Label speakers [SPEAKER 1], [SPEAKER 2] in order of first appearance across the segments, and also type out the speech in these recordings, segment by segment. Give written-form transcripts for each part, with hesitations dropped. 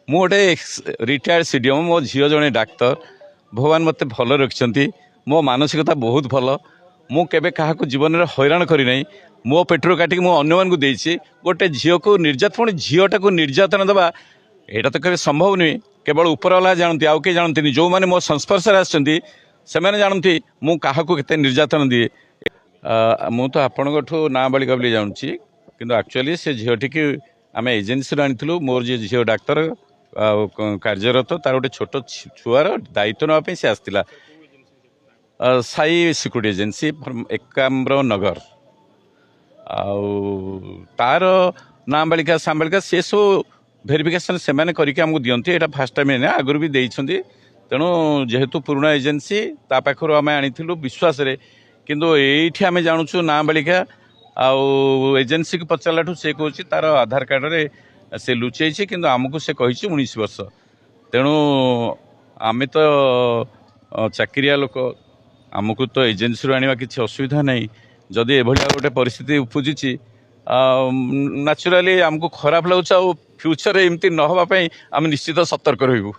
[SPEAKER 1] मु गोटे retired CDM मो झील जड़े डाक्तर भगवान मत भल रखिंट मो मानसिकता बहुत भल मु केबे काहाकू जीवन में हैरान करना मो पेट्रोल काटिक मु अन्य मानक देसी गोटे झील को निर्यात पुणी झीलटा को निर्यातन देवा यहाँ तो कभी संभव नुहे केवल उपरवाला जानती आउ किए जानती जो मैंने मो संस्पर्श आसने जानती मु काहाकू केते निर्यातन दिए मु तो आपठू नाबालिका बोली जानूँ कि एक्चुअली से झीलटी की आम एजेन्सी आनी मोर जी झील डाक्तर कार्यरत तार गोटे छोट छुआर दायित्व नापी सी आसला साई सिक्यूरिटी एजेन्सी एकाम्र नगर तार नाबालिका सांबालिका से सब भेरिफिकेशन से करके आमको दिखती यहाँ फास्ट टाइम ना आगुरी भी देती तेणु जेहेतु पुराना एजेन्सी ता पाखर आम आनी विश्वास किंतु ये आम जानूँ नाबालिका आउ एजेन्सी को पचाराठू से कौच तार आधार कार्ड रे से लुचेची कि आमको से कही 19 वर्ष तेणु आम तो चाकरिया लोक आमको तो एजेन्सी आने किसी असुविधा नहीं जदि एभलिया गोटे परिस्थिति उपजुची नेचुराली आमको खराब लगुच आ फ्यूचर एमती न होगापाई आम निश्चित सतर्क रही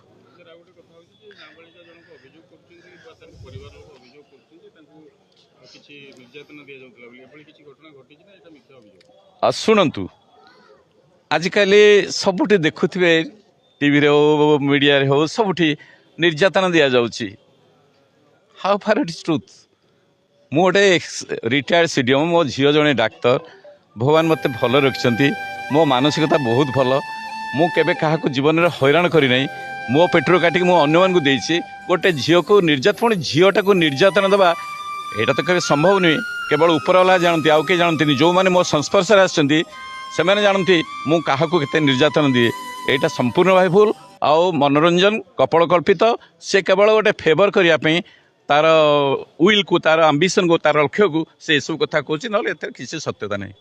[SPEAKER 1] शुणु आजिकल सबुठी देखुवे टीवी रे हो मीडिया रे हो सबुठी निर्यातन दि जाऊँगी how far it is truth मु गोटे रिटायर्ड सीडीएम मो झील जड़े डाक्तर भगवान मत भल रखिंट मो मानसिकता बहुत भल मु केबे काहाकू जीवन में हैरान करना मो पेट्रोल काटिक मु अन्य मानक देसी गोटे झील को निर्यात पुणी झीलटा को निर्यातन देवा यहाँ तो कभी संभव नुहे केवल उपरवाला जानती आउ किए जानती जो मैंने मो संस्पर्श आसने जानती मु काहाकू केते निर्यातन दिए यहाँ संपूर्ण भाई भूल आउ मनोरंजन कपड़ कल्पित से केवल गोटे फेवर करने तार विल को तार आंबिशन को तार लक्ष्य को से सब कथा कहूँ ना किसी सत्यता नहीं।